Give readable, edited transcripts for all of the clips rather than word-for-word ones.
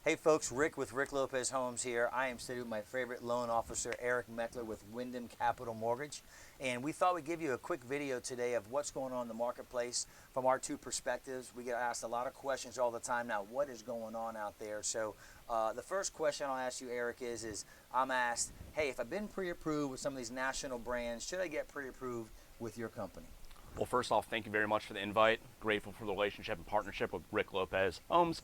Hey folks, Rick with Rick Lopez Homes here. I am sitting with my favorite loan officer, Eric Meckler with Wyndham Capital Mortgage. And we thought we'd give you a quick video today of what's going on in the marketplace from our two perspectives. We get asked a lot of questions all the time now, what is going on out there? So the first question I'll ask you, Eric, is I'm asked, hey, if I've been pre-approved with some of these national brands, should I get pre-approved with your company? Well, first off, thank you very much for the invite. Grateful for the relationship and partnership with Rick Lopez Homes.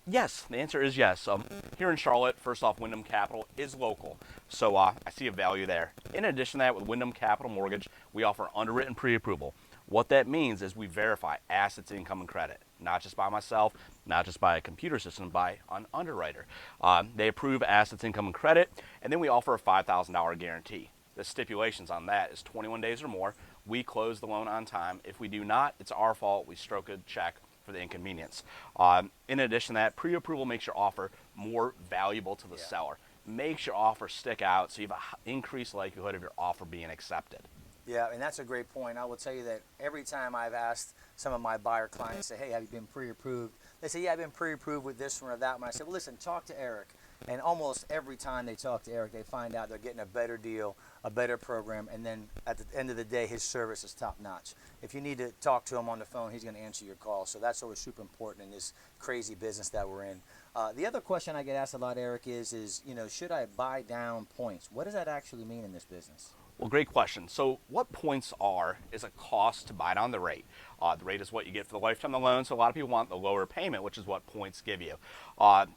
Yes, the answer is yes. Here in Charlotte, first off, Wyndham Capital is local, so I see a value there. In addition to that, with Wyndham Capital Mortgage, we offer underwritten pre-approval. What that means is we verify assets, income, and credit, not just by myself, not just by a computer system, by an underwriter. They approve assets, income, and credit, and then we offer a $5,000 guarantee. The stipulations on that is 21 days or more. We close the loan on time. If we do not, it's our fault. We stroke a check for the inconvenience. In addition to that, pre-approval makes your offer more valuable to the seller. Makes your offer stick out, so you have an increased likelihood of your offer being accepted. Yeah, and that's a great point. I will tell you that every time I've asked some of my buyer clients, say, hey, have you been pre-approved? They say, yeah, I've been pre-approved with this one or that one. I said, well, listen, talk to Eric. And almost every time they talk to Eric, they find out they're getting a better deal, a better program, and then at the end of the day, his service is top notch. If you need to talk to him on the phone, he's going to answer your call. So that's always super important in this crazy business that we're in. The other question I get asked a lot, Eric, is should I buy down points? What does that actually mean in this business? Well, great question. So what points are is a cost to buy down the rate. The rate is what you get for the lifetime of the loan, so a lot of people want the lower payment, which is what points give you.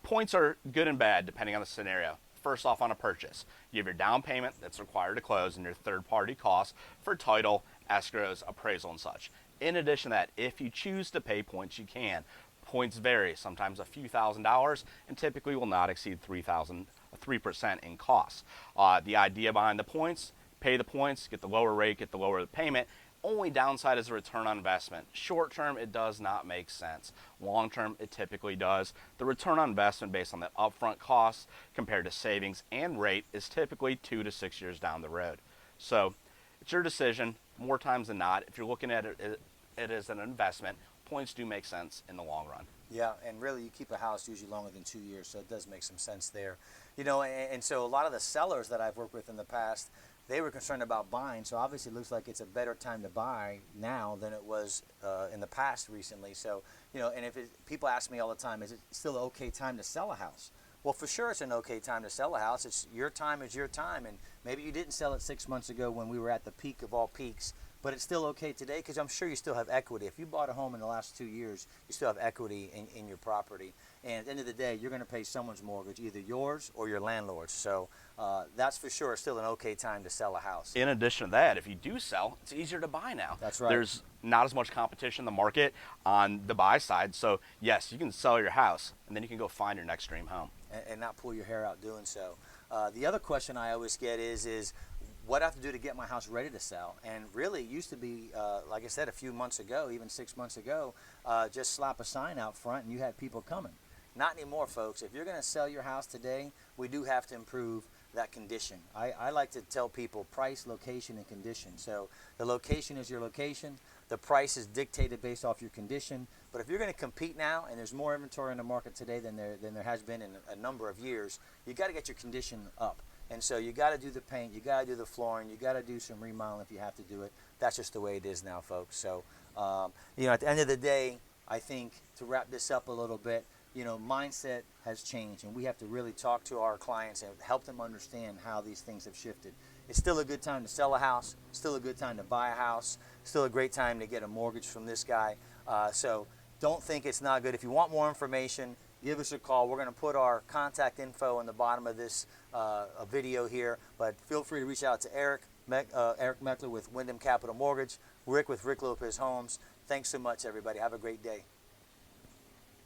Points are good and bad depending on the scenario. First off, on a purchase, you have your down payment that's required to close and your third-party costs for title, escrows, appraisal, and such. In addition to that, if you choose to pay points, you can. Points vary, sometimes a few $1,000s, and typically will not exceed 3% in costs. The idea behind the points: pay the points, get the lower rate, get the lower payment. Only downside is the return on investment. Short term, it does not make sense. Long term, it typically does. The return on investment based on the upfront costs compared to savings and rate is typically 2 to 6 years down the road. So it's your decision. More times than not, if you're looking at it as an investment, points do make sense in the long run. Yeah, and really you keep a house usually longer than 2 years, so it does make some sense there. And so a lot of the sellers that I've worked with in the past, they were concerned about buying, so obviously it looks like it's a better time to buy now than it was in the past recently. So, and people ask me all the time, is it still an okay time to sell a house? Well, for sure it's an okay time to sell a house. It's your time is your time, and maybe you didn't sell it 6 months ago when we were at the peak of all peaks, but it's still okay today because I'm sure you still have equity. If you bought a home in the last 2 years, you still have equity in your property. And at the end of the day, you're going to pay someone's mortgage, either yours or your landlord's. So that's for sure still an okay time to sell a house. In addition to that, if you do sell, it's easier to buy now. That's right. There's not as much competition in the market on the buy side. So yes, you can sell your house and then you can go find your next dream home. And not pull your hair out doing so. The other question I always get is what I have to do to get my house ready to sell. And really, it used to be, like I said, a few months ago, even 6 months ago, just slap a sign out front and you had people coming. Not anymore, folks. If you're going to sell your house today, we do have to improve that condition. I like to tell people price, location, and condition. So the location is your location. The price is dictated based off your condition. But if you're going to compete now, and there's more inventory in the market today than there has been in a number of years, you got to get your condition up. And so you got to do the paint, you got to do the flooring, you got to do some remodeling if you have to do it. That's just the way it is now, folks. So, at the end of the day, I think to wrap this up a little bit, mindset has changed, and we have to really talk to our clients and help them understand how these things have shifted. It's still a good time to sell a house, still a good time to buy a house, still a great time to get a mortgage from this guy. So don't think it's not good. If you want more information, give us a call. We're going to put our contact info in the bottom of this video here, but feel free to reach out to Eric Meckler with Wyndham Capital Mortgage, Rick with Rick Lopez Homes. Thanks so much, everybody. Have a great day.